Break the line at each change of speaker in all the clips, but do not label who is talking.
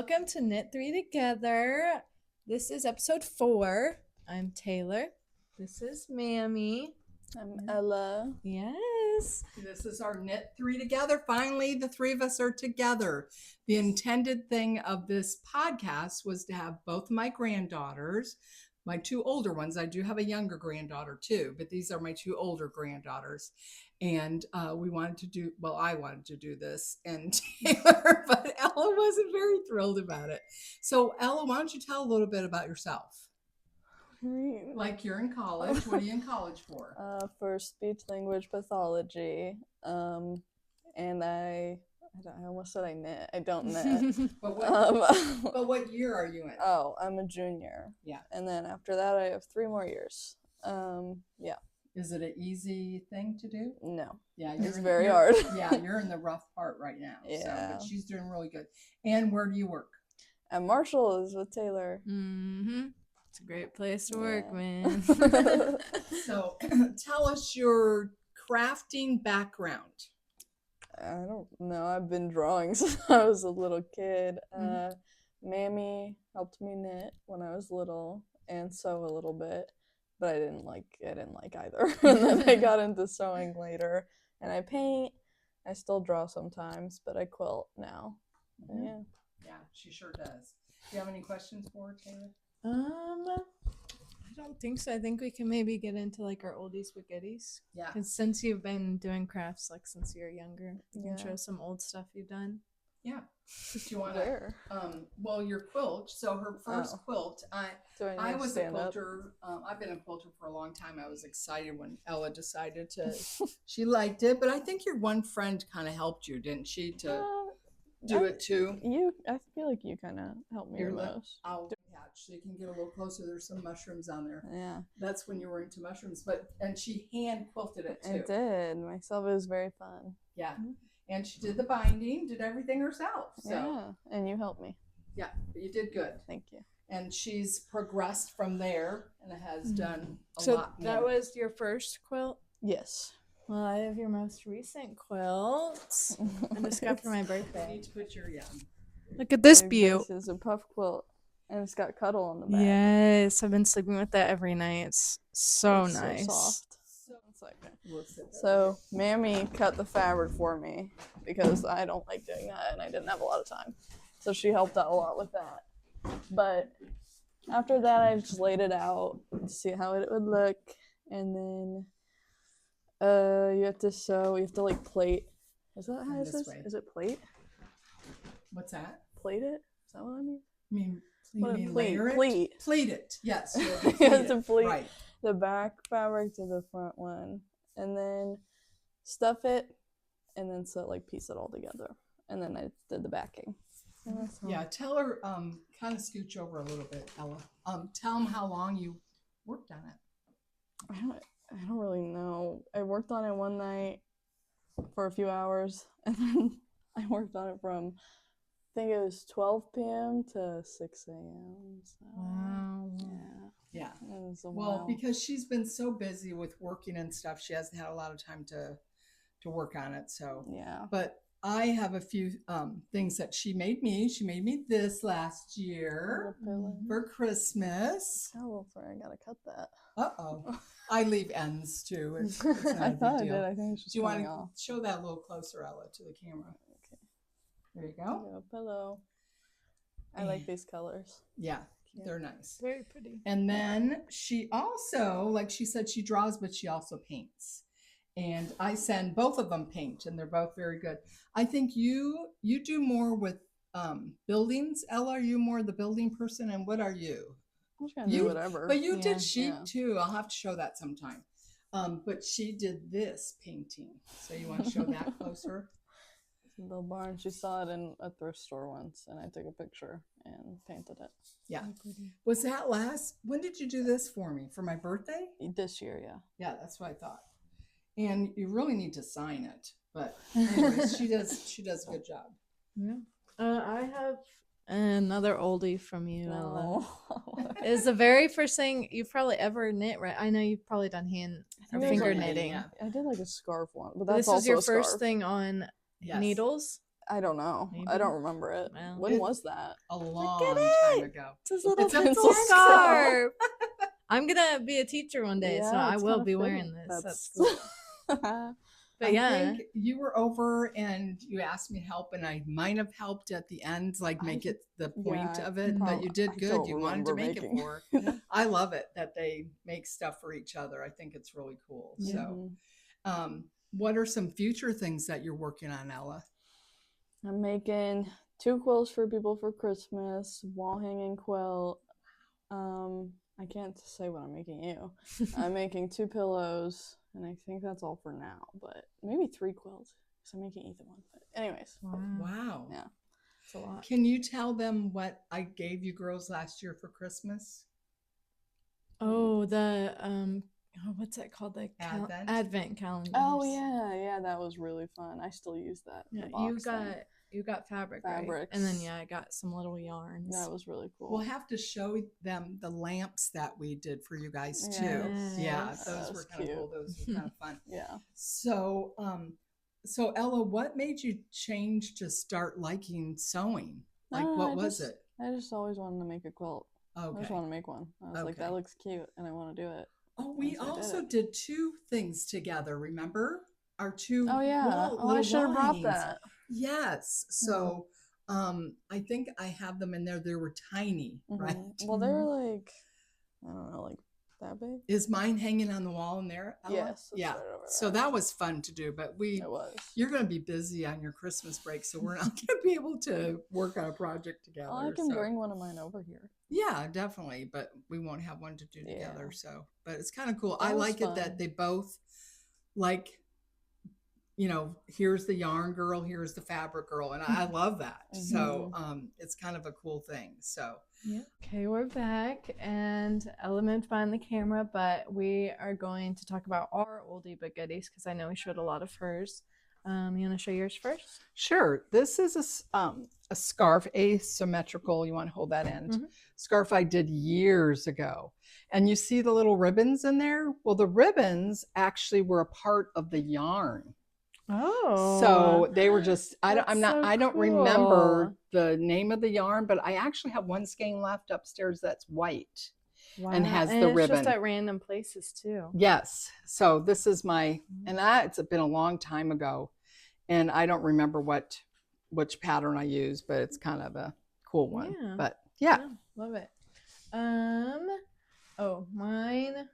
welcome to Knit 3 Together. This is episode 4. I'm Taylor. This is Mammy.
I'm Ella.
Yes.
This is our Knit 3 Together. Finally, the three of us are together. The intended thing of this podcast was to have both my granddaughters, my two older ones. I do have a younger granddaughter too, but these are my two older granddaughters. And I wanted to do this, and Taylor, but Ella wasn't very thrilled about it. So Ella, why don't you tell a little bit about yourself? Like you're in college. What are you in college for?
For speech language pathology. And I almost said I knit. I don't knit.
But what year are you in?
Oh, I'm a junior.
Yeah.
And then after that, I have 3 more years. Yeah.
Is it an easy thing to do?
No.
Yeah,
it's very hard.
Yeah, you're in the rough part right now.
Yeah.
But she's doing really good. And where do you work?
At Marshall is with Taylor.
Mm-hmm. It's a great place to work,
Yeah.
man.
So tell us your crafting background.
I don't know. I've been drawing since I was a little kid. Mammy helped me knit when I was little and sew a little bit, but I didn't like either. And then I got into sewing later. And I paint. I still draw sometimes, but I quilt now.
Mhm.
Yeah.
Yeah, she sure does. Do you have any questions for her, Taylor?
I don't think so. I think we can maybe get into like our oldies but goodies.
Yeah.
Because since you've been doing crafts like since you're younger, you can
Yeah.
show some old stuff you've done.
Yeah. Do you want to?
Where?
Well, your quilt. So her first quilt.
Do I need
I
to
was a
stand up?
quilter. I've been a quilter for a long time. I was excited when Ella decided to. She liked it, but I think your one friend kind of helped you, didn't she, to do it too?
I feel like you kind of helped me
You're
the
like,
most.
I'll catch so you can get a little closer. There's some mushrooms on there.
Yeah,
That's when you were into mushrooms, and she hand quilted it too.
I did myself. It was very fun.
Yeah, and she did the binding, did everything herself. So
Yeah, and you helped me.
yeah, but you did good.
Thank you.
And she's progressed from there and has done a
So
lot more.
that was your first quilt?
Yes.
Well, I have your most recent quilt. I just got for my
You
birthday.
need to put your
Look at this
This
beaut.
is a puff quilt, and it's got cuddle on the back.
Yes, I've been sleeping with that every night. It's so
It's
nice.
So soft.
So,
One second.
we'll sit there.
So Mammy cut the fabric for me because I don't like doing that, and I didn't have a lot of time. So she helped out a lot with that. But after that, I just laid it out to see how it would look, and then you have to sew. You have to like plate. Is that how
And
it
this
says?
way.
Is it plate?
What's that?
Plate it? Is that what I mean?
You
What a
mean
pleat,
layer it?
pleat.
Pleat it. Yes. You have to
You
pleat
have to
it.
pleat.
Right.
The back fabric to the front one, and then stuff it, and then piece it all together, and then I did the backing. And that's all.
Yeah. Tell her. Kind of scooch over a little bit, Ella. Tell them how long you worked on it.
I don't really know. I worked on it one night for a few hours, and then I worked on it from I think it was 12 p.m. to 6 a.m. So,
Wow.
yeah,
Yeah.
it was a
Well,
while.
because she's been so busy with working and stuff, she hasn't had a lot of time to work on it. So,
Yeah.
but I have a few things that she made me. She made me this last year for Christmas.
Oh, sorry, I gotta cut that.
Uh-oh. I leave ends too. It's not
I
a big
thought I
deal.
did. I think it's just
Do you want
coming
to
off.
show that a little closer, Ella, to the camera?
Okay.
There you
There
go.
you go, pillow. I like these colors.
Yeah,
Yeah.
they're nice.
Very pretty.
And then she also, like she said, she draws, but she also paints. And I send both of them paint, and they're both very good. I think you do more with buildings. Ella, are you more the building person? And what are you?
I'm just gonna
You-
do whatever.
But you
Yeah,
did sheet
yeah.
too. I'll have to show that sometime. But she did this painting. So you want to show that closer?
Bill Barnes, she saw it in a thrift store once, and I took a picture and painted it.
Yeah. Was that when did you do this for me? For my birthday?
This year, yeah.
Yeah, that's what I thought. And you really need to sign it. But anyways, she does a good job.
Yeah. I have another oldie from you, Ella.
No.
It was the very first thing you've probably ever knit, right? I know you've probably done hand or
think it was
finger
like-
knitting.
yeah.
I did like a scarf one, but that's
This
also
was your
a scarf.
first thing on
Yes.
needles.
I don't know. I
Maybe.
don't remember it.
Well,
When
it-
was that?
A long
at
time
it.
ago.
It's his little
It's a
pencil
pencil
scarf. I'm gonna be a teacher one day, so
Yeah,
I
it's
will
kinda
be
fitting.
wearing this. That's
That's
cool. But
I
yeah,
think you were over and you asked me to help, and I might have helped at the end, like make it the point
yeah,
of it. But you did
I
good.
don't
You wanted to
remember
make it
making-
for her. I love it that they make stuff for each other. I think it's really cool. So, what are some future things that you're working on, Ella?
I'm making 2 quilts for people for Christmas, wall hanging quilt. I can't say what I'm making you. I'm making 2 pillows, and I think that's all for now. But maybe 3 quilts, because I'm making either one. But anyways,
Wow.
Yeah.
it's a lot.
Can you tell them what I gave you girls last year for Christmas?
Oh, the what's that called? The
Advent?
Advent calendar.
oh yeah, that was really fun. I still use that. the
Yeah,
box thing.
you got fabric, right?
Fabrics.
And then yeah, I got some little yarns.
That was really cool.
We'll have to show them the lamps that we did for you guys too. Yeah,
Yes.
those
That
were
was
kind of
cute.
cool. Those were kind of fun.
Yeah.
So, so Ella, what made you change to start liking sewing? Like,
No,
what
I
was
just-
it?
I just always wanted to make a quilt. I just
Okay.
want to make one. I was like,
Okay.
that looks cute, and I want to do it.
Oh, we
Yes, I did
also
it.
did 2 things together. Remember our 2?
Oh yeah.
wall-
I
little
should have brought
lines.
that.
Yes. So, I think I have them in there. They were tiny, right?
Mhm. Well, they were like, I don't know, like that big.
Is mine hanging on the wall in there, Ella?
Yes, it's
Yeah.
right over
So
there.
that was fun to do, but
It was.
you're going to be busy on your Christmas break, so we're not going to be able to work on a project together.
Well, I can
so-
bring one of mine over here.
Yeah, definitely, but we won't have one to do together.
Yeah.
So, but it's kind of cool.
That
I
was
like it
fun.
that they both like, here's the yarn girl, here's the fabric girl, and I love that. So, it's kind of a cool thing. So,
Yeah. Okay, we're back, and Ella moved behind the camera, but we are going to talk about our oldie but goodies because I know we showed a lot of hers. You want to show yours first?
sure. This is a scarf, asymmetrical. You want to hold that end.
Mhm.
Scarf I did years ago. And you see the little ribbons in there? Well, the ribbons actually were a part of the yarn.
Oh,
So they were just I
That's
don't
so
remember
cool.
the name of the yarn, but I actually have one skein left upstairs that's white. and has the
it's
ribbon.
just at random places too.
Yes. So this is my it's been a long time ago, and I don't remember which pattern I use, but it's kind of a cool one.
Yeah.
But yeah.
Yeah, love it. Oh, mine.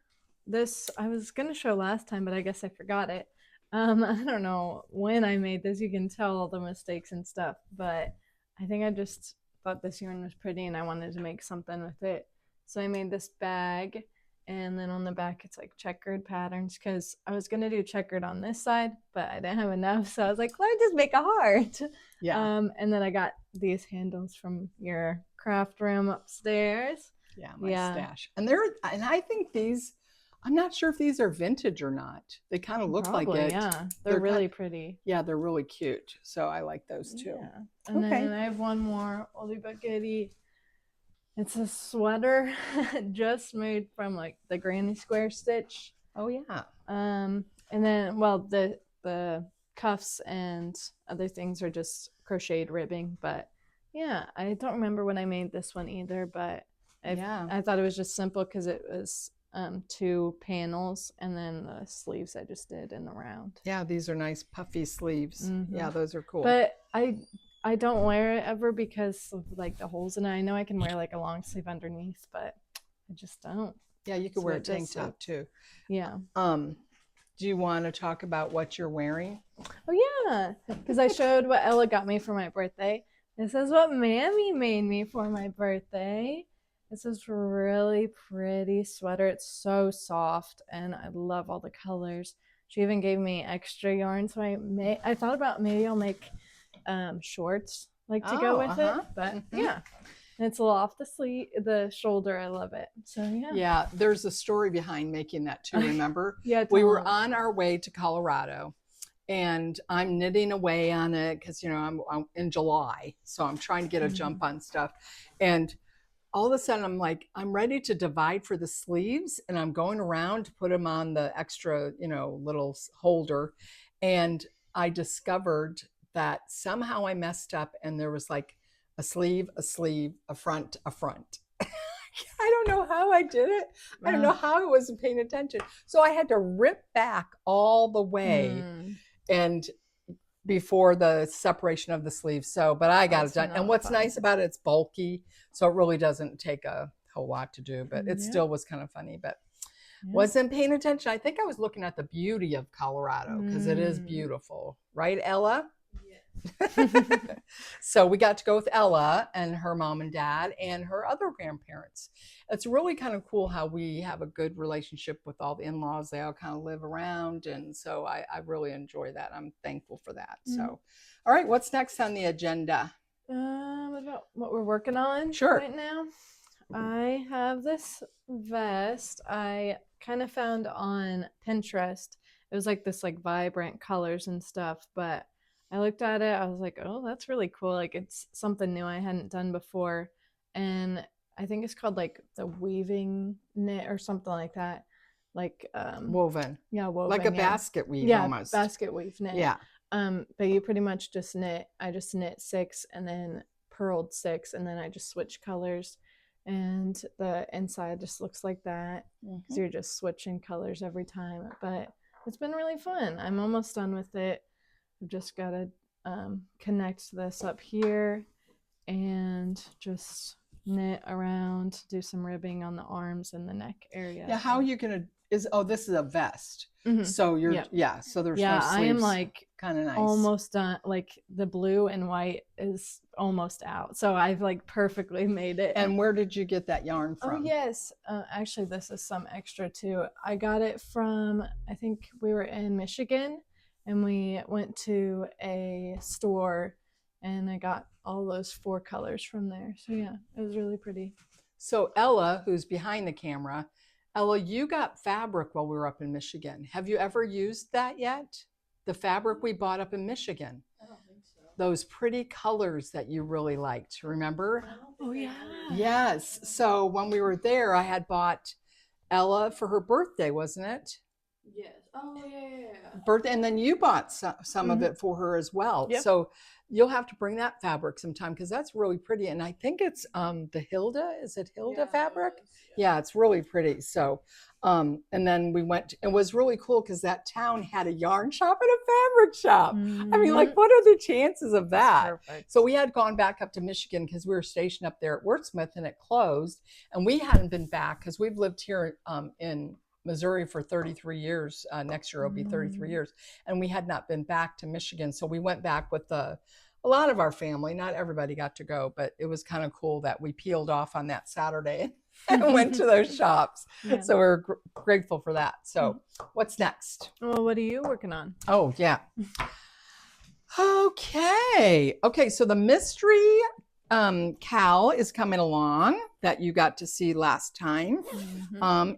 This I was gonna show last time, but I guess I forgot it. I don't know when I made this. You can tell all the mistakes and stuff, but I think I just thought this yarn was pretty and I wanted to make something with it. So I made this bag, and then on the back it's like checkered patterns because I was gonna do checkered on this side, but I didn't have enough, so I was like, let me just make a heart.
Yeah.
And then I got these handles from your craft room upstairs.
Yeah, my
Yeah.
stash. And I think these, I'm not sure if these are vintage or not. They kind of look like
Probably,
it.
Yeah,
They're
they're really
kind-
pretty.
Yeah, they're really cute. So I like those too.
Yeah. And
Okay.
then I have one more oldie but goodie. It's a sweater just made from like the granny square stitch.
Oh yeah.
And then the cuffs and other things are just crocheted ribbing, but yeah, I don't remember when I made this one either, but
Yeah.
I thought it was just simple because it was 2 panels and then the sleeves I just did in the round.
Yeah, these are nice puffy sleeves.
Mhm.
Yeah, those are cool.
But I don't wear it ever because of like the holes in it. I know I can wear like a long sleeve underneath, but I just don't.
yeah, you could
so
wear a
it
tank
just
top too.
Yeah.
Do you want to talk about what you're wearing?
Oh yeah, because I showed what Ella got me for my birthday. This is what Mammy made me for my birthday. This is really pretty sweater. It's so soft, and I love all the colors. She even gave me extra yarn, so I thought about maybe I'll make shorts like to go
Oh,
with
uh-huh.
it. But
Mhm.
yeah, and it's a little off the shoulder. I love it. So yeah,
Yeah, there's a story behind making that too, remember?
yeah.
We were
totally.
on our way to Colorado, and I'm knitting away on it because I'm in July, so I'm trying to get a jump on stuff. And all of a sudden, I'm like, I'm ready to divide for the sleeves, and I'm going around to put them on the extra, little holder. And I discovered that somehow I messed up and there was like a sleeve, a front, a front. I don't know how I did it. I don't know how I wasn't paying attention. So I had to rip back all the way and before the separation of the sleeve. So, but I got
That's
it done. And
not
what's
fun.
nice about it, it's bulky. So it really doesn't take a whole lot to do, but it
Yeah.
still was kind of funny, but
Yeah.
wasn't paying attention. I think I was looking at the beauty of Colorado because it is beautiful. Right, Ella? So we got to go with Ella and her mom and dad and her other grandparents. It's really kind of cool how we have a good relationship with all the in-laws. They all kind of live around. And so I really enjoy that. I'm thankful for that. So, all right, what's next on the agenda?
What about what we're working on
Sure.
right now? I have this vest I kind of found on Pinterest. It was like this like vibrant colors and stuff, but I looked at it, I was like, oh, that's really cool. Like it's something new I hadn't done before. And I think it's called like the weaving knit or something like that. Like
Woven.
yeah, woven.
Like a
yeah.
basket weave
Yeah,
almost.
basket weave knit.
Yeah.
But you pretty much just knit. I just knit 6 and then purled 6 and then I just switch colors. And the inside just looks like that because you're just switching colors every time. But it's been really fun. I'm almost done with it. I've just got to connect this up here and just knit around, do some ribbing on the arms and the neck area.
Yeah, how are you gonna this is a vest. So you're so there's no sleeves.
I am like
kind of nice.
almost done. Like the blue and white is almost out, so I've like perfectly made it.
And where did you get that yarn from?
Oh yes, actually this is some extra too. I got it from, I think we were in Michigan and we went to a store and I got all those 4 colors from there. So yeah, it was really pretty.
So Ella, who's behind the camera, Ella, you got fabric while we were up in Michigan. Have you ever used that yet? The fabric we bought up in Michigan.
I don't think so.
Those pretty colors that you really liked, remember?
Oh yeah.
Yes. So when we were there, I had bought Ella for her birthday, wasn't it?
Yes. Oh yeah.
Birthday, and then you bought some of it for her as well.
Yep.
So you'll have to bring that fabric sometime because that's really pretty. And I think it's the Hilda. Is it Hilda fabric? Yeah, it's really pretty. So, and then we went. It was really cool because that town had a yarn shop and a fabric shop. I mean, like, what are the chances of that?
Perfect.
So we had gone back up to Michigan because we were stationed up there at Wurtsmith and it closed. And we hadn't been back because we've lived here in Missouri for 33 years. Next year will be 33 years. And we had not been back to Michigan. So we went back with a lot of our family. Not everybody got to go, but it was kind of cool that we peeled off on that Saturday and went to those shops.
Yeah.
So we're grateful for that. So what's next?
Well, what are you working on?
Oh, yeah. Okay. So the mystery cowl is coming along that you got to see last time.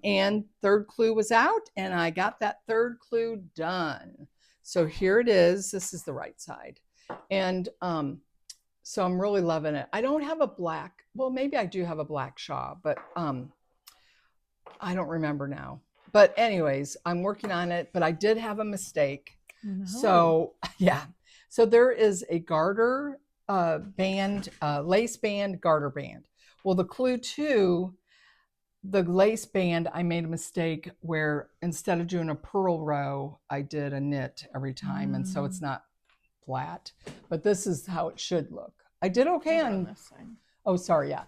And third clue was out and I got that third clue done. So here it is. This is the right side. And so I'm really loving it. I don't have a black, well, maybe I do have a black shawl, but I don't remember now. But anyways, I'm working on it, but I did have a mistake.
No.
So yeah. So there is a garter band, lace band, garter band. Well, the clue to the lace band, I made a mistake where instead of doing a purl row, I did a knit every time. And so it's not flat, but this is how it should look. I did okay on
this side.
Oh, sorry. Yeah.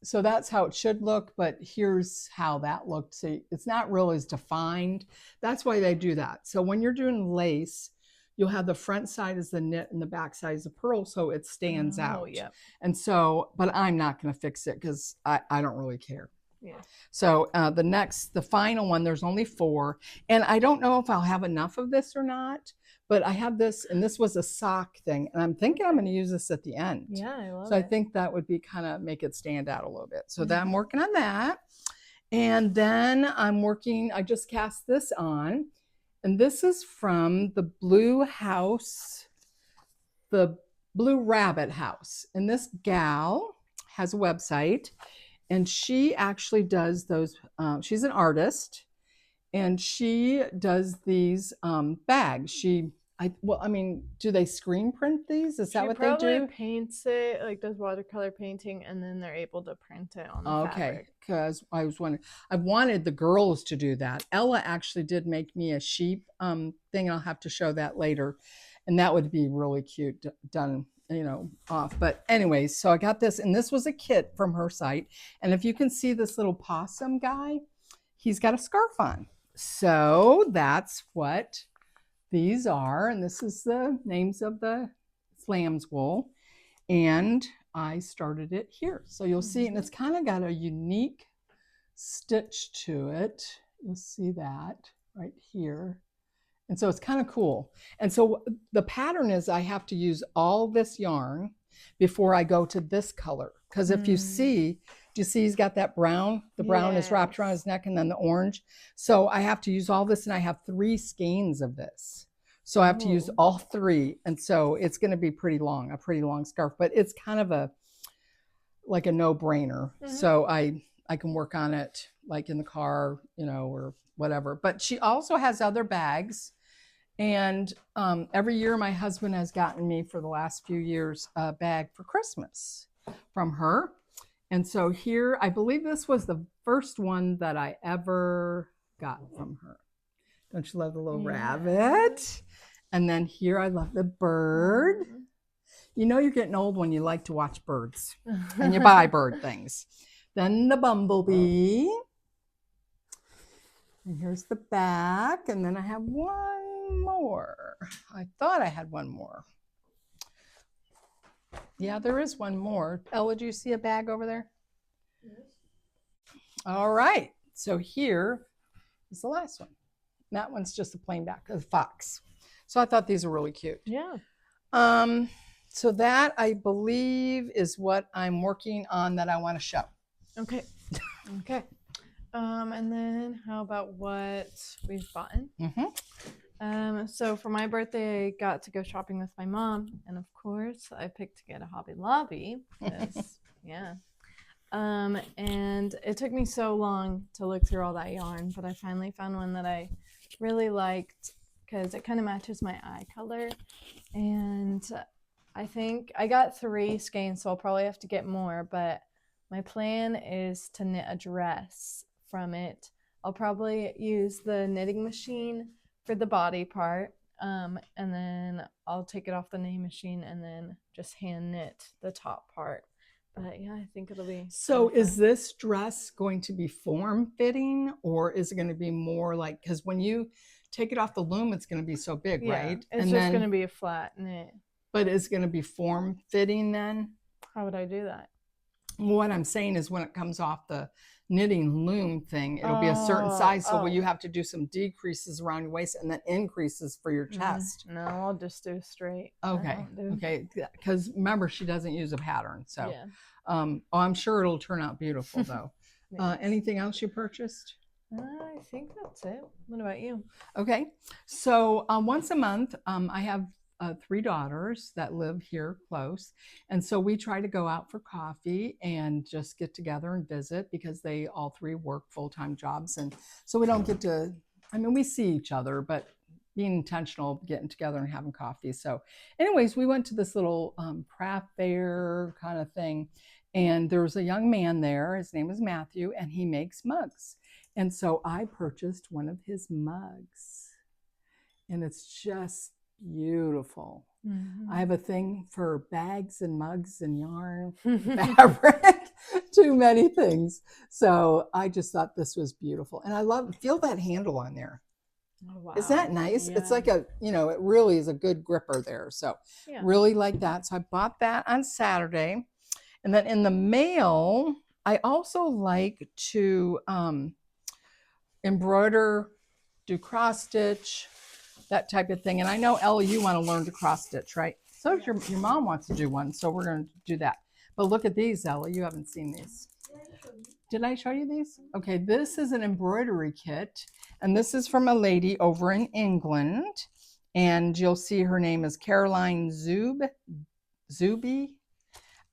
So that's how it should look, but here's how that looked. So it's not really as defined. That's why they do that. So when you're doing lace, you'll have the front side is the knit and the back side is the purl, so it stands out.
Yeah.
And so, but I'm not going to fix it because I don't really care.
Yeah.
So the final one, there's only 4. And I don't know if I'll have enough of this or not, but I have this, and this was a sock thing. And I'm thinking I'm going to use this at the end.
Yeah, I love
So
it.
I think that would be kind of make it stand out a little bit. So that I'm working on that. And then I just cast this on. And this is from the Blue House, the Blue Rabbit House. And this gal has a website. And she actually does those, she's an artist. And she does these bags. She I mean, do they screen print these? Is that
She
what they
probably
do?
paints it, like does watercolor painting, and then they're able to print it on the
Okay,
fabric.
because I was wondering, I wanted the girls to do that. Ella actually did make me a sheep thing. I'll have to show that later, and that would be really cute done, off. But anyways, so I got this, and this was a kit from her site. And if you can see this little possum guy, he's got a scarf on. So that's what these are, and this is the names of the lamb's wool. And I started it here. So you'll see, and it's kind of got a unique stitch to it. You'll see that right here. And so it's kind of cool. And so the pattern is I have to use all this yarn before I go to this color. Because if you see, do you see he's got that brown? The brown is wrapped around his neck, and then the orange. So I have to use all this, and I have 3 skeins of this. So I have to use all 3. And so it's going to be a pretty long scarf, but it's kind of like a no-brainer. So I can work on it like in the car, or whatever. But she also has other bags. And every year my husband has gotten me for the last few years a bag for Christmas from her. And so here, I believe this was the first one that I ever got from her. Don't you love the little rabbit? And then here, I love the bird. You know you're getting old when you like to watch birds and you buy bird things. Then the bumblebee. And here's the back. And then I have one more. I thought I had one more. Yeah, there is one more. Ella, do you see a bag over there? Yes. All right. So here is the last one. That one's just a plain back, a fox. So I thought these were really cute.
Yeah.
So that, I believe, is what I'm working on that I want to show.
Okay. Okay. And then how about what we've bought? So for my birthday, I got to go shopping with my mom, and of course, I picked to get a Hobby Lobby. Yeah. And it took me so long to look through all that yarn, but I finally found one that I really liked because it kind of matches my eye color. And I think I got 3 skeins, so I'll probably have to get more, but my plan is to knit a dress from it. I'll probably use the knitting machine for the body part, and then I'll take it off the knitting machine and then just hand knit the top part. But yeah, I think it'll be.
So is this dress going to be form fitting, or is it going to be more like, because when you take it off the loom, it's going to be so big, right?
It's just going to be a flat knit.
But it's going to be form fitting then?
How would I do that?
What I'm saying is when it comes off the knitting loom thing, it'll be a certain size. So will you have to do some decreases around your waist and then increases for your chest?
No, I'll just do straight.
Okay. Okay. Because remember, she doesn't use a pattern. So
yeah.
I'm sure it'll turn out beautiful though. Anything else you purchased?
I think that's it. What about you?
Okay. So once a month, I have 3 daughters that live here close. And so we try to go out for coffee and just get together and visit because they all 3 work full-time jobs. And so we don't get to, we see each other, but being intentional, getting together and having coffee. So anyways, we went to this little craft fair kind of thing. And there was a young man there. His name is Matthew, and he makes mugs. And so I purchased one of his mugs. And it's just beautiful. I have a thing for bags and mugs and yarn, fabric, too many things. So I just thought this was beautiful. And I feel that handle on there.
Oh, wow.
Is that nice?
Yeah.
It's like it really is a good gripper there. So really like that. So I bought that on Saturday. And then in the mail, I also like to embroider, do cross stitch, that type of thing. And I know, Ella, you want to learn to cross stitch, right? So your mom wants to do one, so we're going to do that. But look at these, Ella. You haven't seen these. Did I show you these? Okay, this is an embroidery kit, and this is from a lady over in England. And you'll see her name is Caroline Zuby.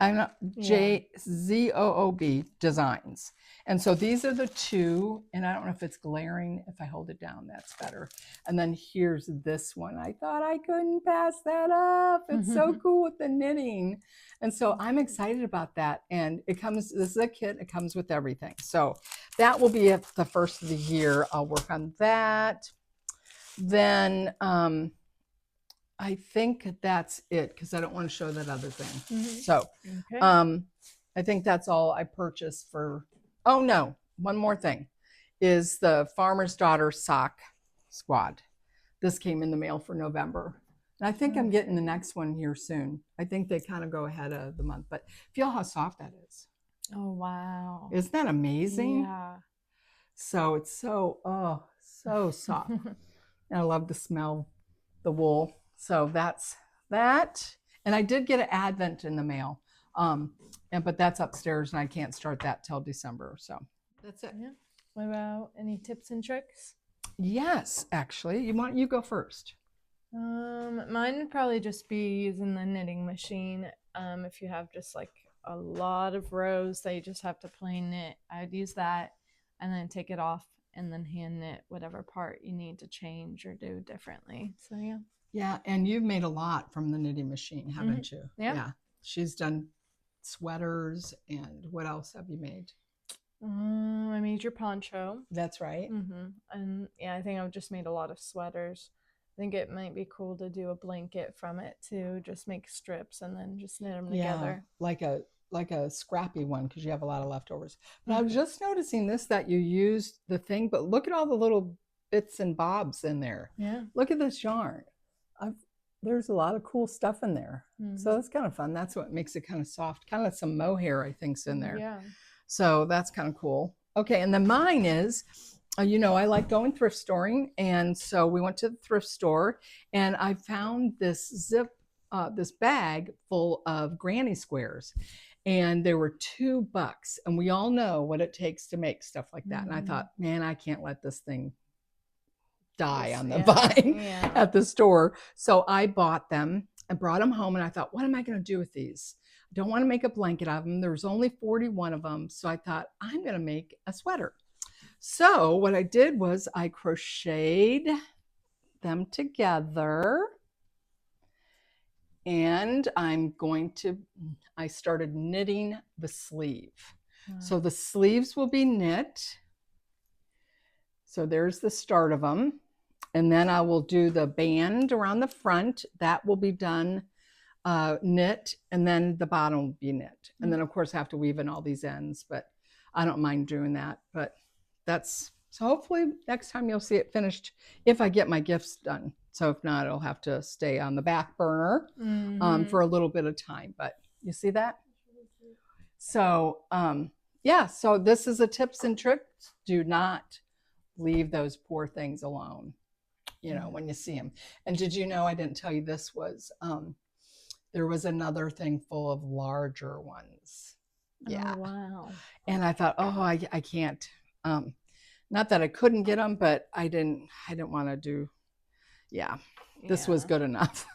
I'm not JZOOB Designs. And so these are the two, and I don't know if it's glaring. If I hold it down, that's better. And then here's this one. I thought I couldn't pass that up. It's so cool with the knitting. And so I'm excited about that. And it comes, this is a kit, it comes with everything. So that will be at the first of the year. I'll work on that. Then I think that's it because I don't want to show that other thing. So
Okay.
I think that's all I purchased for. Oh no, one more thing is the Farmer's Daughter Sock Squad. This came in the mail for November. And I think I'm getting the next one here soon. I think they kind of go ahead of the month, but feel how soft that is.
Oh, wow.
Isn't that amazing?
Yeah.
So it's so soft. And I love the smell, the wool. So that's that. And I did get an Advent in the mail. But that's upstairs and I can't start that till December. So that's it.
Yeah. What about any tips and tricks?
Yes, actually. You go first.
Mine would probably just be using the knitting machine. If you have just like a lot of rows that you just have to plain knit, I'd use that and then take it off and then hand knit whatever part you need to change or do differently. So yeah.
Yeah, and you've made a lot from the knitting machine, haven't you?
Yeah.
She's done sweaters, and what else have you made?
I made your poncho.
That's right.
And yeah, I think I've just made a lot of sweaters. I think it might be cool to do a blanket from it too. Just make strips and then just knit them together.
Like a scrappy one because you have a lot of leftovers. But I was just noticing that you used the thing, but look at all the little bits and bobs in there.
Yeah.
Look at this yarn. There's a lot of cool stuff in there. So that's kind of fun. That's what makes it kind of soft. Kind of some mohair, I think's in there.
Yeah.
So that's kind of cool. Okay, and then mine is, I like going thrift storing. And so we went to the thrift store and I found this this bag full of granny squares. And there were $2. And we all know what it takes to make stuff like that. And I thought, man, I can't let this thing die on the vine at the store. So I bought them and brought them home. And I thought, what am I going to do with these? I don't want to make a blanket out of them. There was only 41 of them. So I thought, I'm going to make a sweater. So what I did was I crocheted them together. And I started knitting the sleeve. So the sleeves will be knit. So there's the start of them. And then I will do the band around the front. That will be done knit. And then the bottom will be knit. And then, of course, I have to weave in all these ends. But I don't mind doing that. But so hopefully next time you'll see it finished if I get my gifts done. So if not, it'll have to stay on the back burner for a little bit of time. But you see that? So, so this is a tips and tricks. Do not leave those poor things alone, when you see them. And did you know, I didn't tell you this was, there was another thing full of larger ones. Yeah.
Oh, wow.
And I thought, I can't, not that I couldn't get them, but I didn't want to do, this was good enough.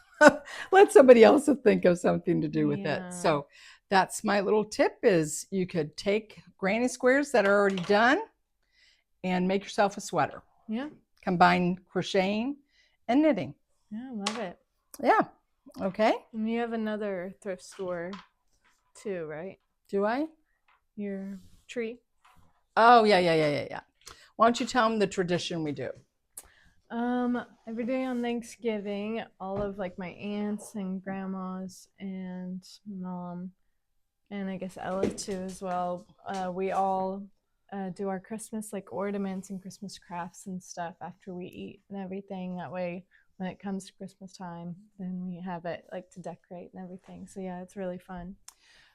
Let somebody else think of something to do with it. So that's my little tip is you could take granny squares that are already done and make yourself a sweater.
Yeah.
Combine crocheting and knitting.
Yeah, I love it.
Yeah. Okay.
And you have another thrift store too, right?
Do I?
Your tree.
Oh, yeah. Why don't you tell them the tradition we do?
Every day on Thanksgiving, all of like my aunts and grandmas and mom, and I guess Ella too as well, we all do our Christmas like ornaments and Christmas crafts and stuff after we eat and everything. That way, when it comes to Christmas time, then we have it like to decorate and everything. So yeah, it's really fun.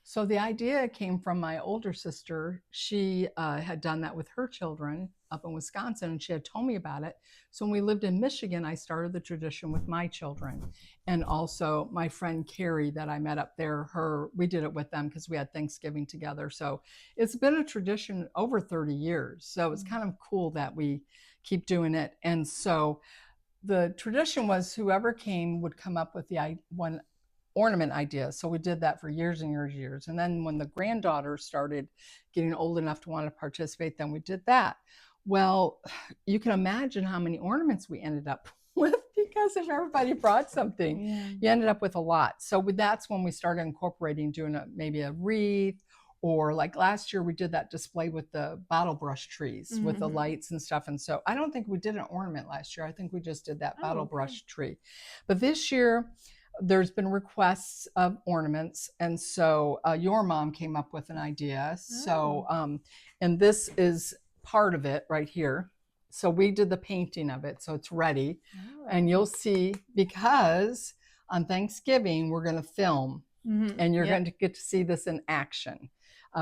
So the idea came from my older sister. She had done that with her children up in Wisconsin, and she had told me about it. So when we lived in Michigan, I started the tradition with my children. And also my friend Carrie that I met up there, we did it with them because we had Thanksgiving together. So it's been a tradition over 30 years. So it's kind of cool that we keep doing it. And so the tradition was whoever came would come up with the one ornament idea. So we did that for years and years and years. And then when the granddaughter started getting old enough to want to participate, then we did that. Well, you can imagine how many ornaments we ended up with because if everybody brought something,
Yeah.
you ended up with a lot. So that's when we started incorporating doing maybe a wreath, or like last year we did that display with the bottle brush trees with the
Mhm.
lights and stuff. And so I don't think we did an ornament last year. I think we just did that
Oh,
bottle
okay.
brush tree. But this year there's been requests of ornaments. And so your mom came up with an idea. So, and this is part of it right here. So we did the painting of it. So it's ready.
Oh.
And you'll see, because on Thanksgiving, we're going to film
Mhm.
and you're
Yep.
going to get to see this in action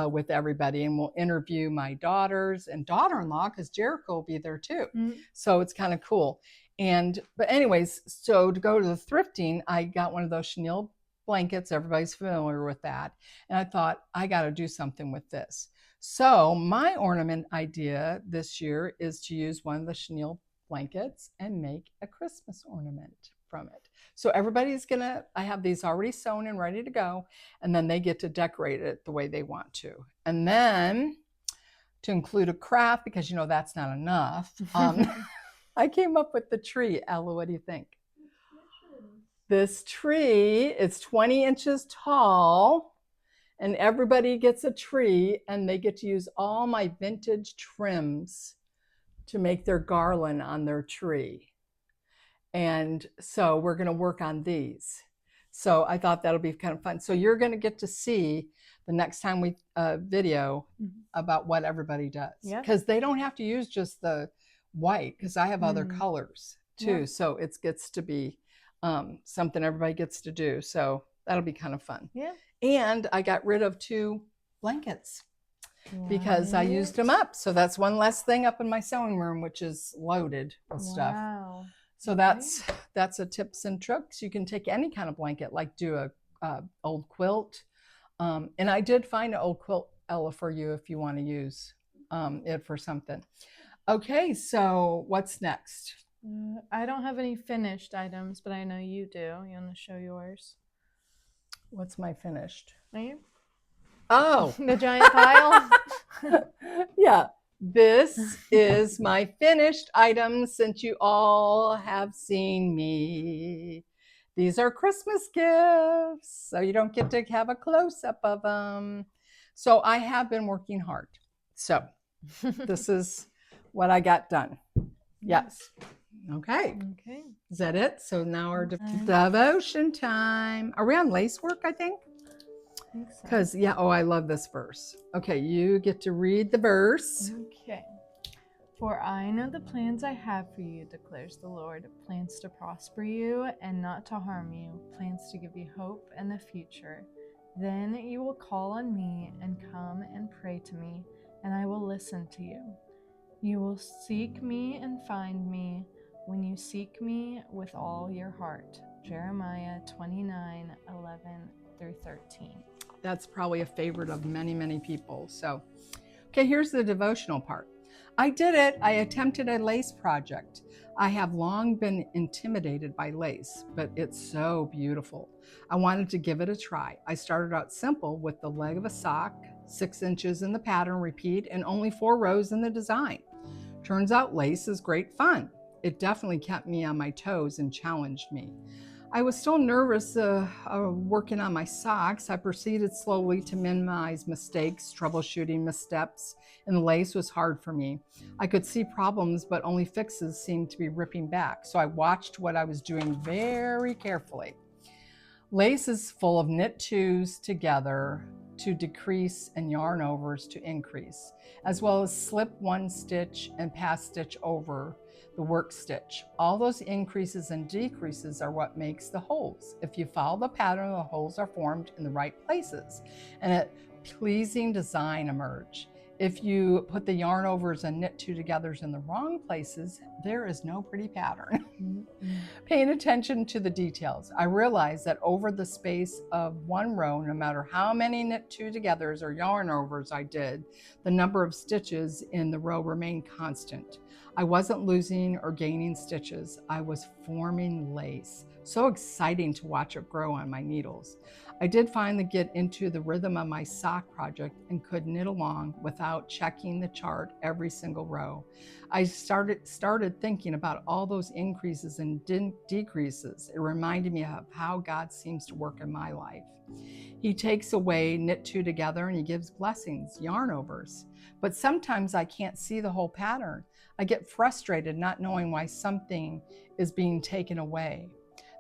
with everybody. And we'll interview my daughters and daughter-in-law, because Jericho will be there too.
Mhm.
So it's kind of cool. But anyways, so to go to the thrifting, I got one of those chenille blankets. Everybody's familiar with that. And I thought, I got to do something with this. So my ornament idea this year is to use one of the chenille blankets and make a Christmas ornament from it. So everybody's I have these already sewn and ready to go, and then they get to decorate it the way they want to. And then to include a craft, because that's not enough, I came up with the tree. Ella, what do you think? This tree is 20 inches tall, and everybody gets a tree, and they get to use all my vintage trims to make their garland on their tree. And so we're going to work on these. So I thought that'll be kind of fun. So you're going to get to see the next time we video about what everybody does.
Yep.
Because they don't have to use just the white, because I have other
Mm.
colors too.
Yeah.
So it gets to be something everybody gets to do. So that'll be kind of fun.
Yeah.
And I got rid of 2 blankets because I used them up. So that's one less thing up in my sewing room, which is loaded with stuff.
Wow.
So that's a tips and tricks. You can take any kind of blanket, like do a old quilt. And I did find an old quilt, Ella, for you if you want to use it for something. Okay, so what's next?
I don't have any finished items, but I know you do. You want to show yours?
What's my finished?
Are you?
Oh,
The giant pile?
yeah. This is my finished items, since you all have seen me. These are Christmas gifts, so you don't get to have a close-up of them. So I have been working hard. So this is what I got done. Yes. Okay.
Okay.
Is that it? So now our
Okay.
devotion time. Are we on lace work, I think?
I think so.
Because, I love this verse. Okay, you get to read the verse.
Okay. For I know the plans I have for you, declares the Lord, plans to prosper you and not to harm you, plans to give you hope and a future. Then you will call on me and come and pray to me, and I will listen to you. You will seek me and find me when you seek me with all your heart. Jeremiah 29:11-13.
That's probably a favorite of many, many people. So, okay, here's the devotional part. I did it. I attempted a lace project. I have long been intimidated by lace, but it's so beautiful. I wanted to give it a try. I started out simple with the leg of a sock, 6 inches in the pattern, repeat, and only 4 rows in the design. Turns out lace is great fun. It definitely kept me on my toes and challenged me. I was still nervous working on my socks. I proceeded slowly to minimize mistakes, troubleshooting missteps, and the lace was hard for me. I could see problems, but only fixes seemed to be ripping back. So I watched what I was doing very carefully. Lace is full of knit twos together to decrease and yarn overs to increase, as well as slip 1 stitch and pass stitch over the work stitch. All those increases and decreases are what makes the holes. If you follow the pattern, the holes are formed in the right places and a pleasing design emerge. If you put the yarn overs and knit two togethers in the wrong places, there is no pretty pattern. Paying attention to the details, I realized that over the space of one row, no matter how many knit two togethers or yarn overs I did, the number of stitches in the row remained constant. I wasn't losing or gaining stitches. I was forming lace. So exciting to watch it grow on my needles. I did finally get into the rhythm of my sock project and could knit along without checking the chart every single row. I started thinking about all those increases and decreases. It reminded me of how God seems to work in my life. He takes away knit two together and he gives blessings, yarn overs. But sometimes I can't see the whole pattern. I get frustrated not knowing why something is being taken away.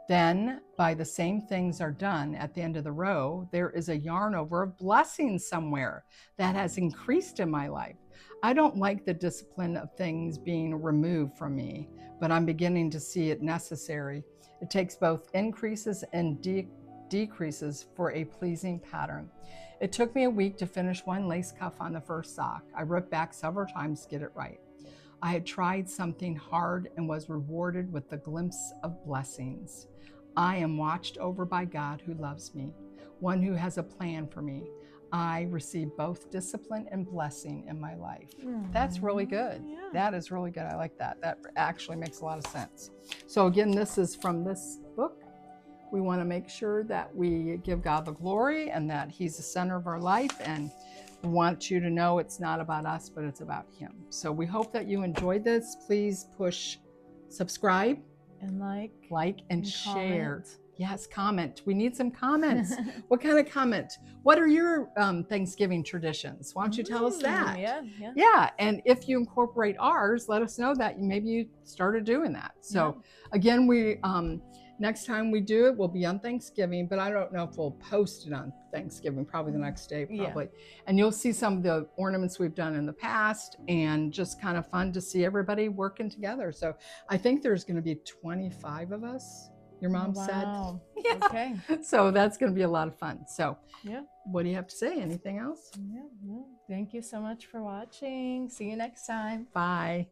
Then, by the same things are done at the end of the row, there is a yarn over of blessings somewhere that has increased in my life. I don't like the discipline of things being removed from me, but I'm beginning to see it necessary. It takes both increases and decreases for a pleasing pattern. It took me a week to finish one lace cuff on the first sock. I ripped back several times to get it right. I had tried something hard and was rewarded with the glimpse of blessings. I am watched over by God who loves me, one who has a plan for me. I receive both discipline and blessing in my life. That's really good.
Yeah.
That is really good. I like that. That actually makes a lot of sense. So again, this is from this book. We want to make sure that we give God the glory and that He's the center of our life. And we want you to know it's not about us, but it's about Him. So we hope that you enjoyed this. Please push subscribe,
And
like, and
and
share.
comment.
Yes, comment. We need some comments. What kind of comment? What are your Thanksgiving traditions? Why don't you tell us that?
Yeah.
Yeah, and if you incorporate ours, let us know that maybe you started doing that. So again, we next time we do it will be on Thanksgiving, but I don't know if we'll post it on Thanksgiving, probably the next day, probably. And you'll see some of the ornaments we've done in the past, and just kind of fun to see everybody working together. So I think there's going to be 25 of us. Your mom said. Yeah.
Okay.
So that's going to be a lot of fun. So
Yeah.
what do you have to say? Anything else?
Yeah. Well, thank you so much for watching. See you next time.
Bye.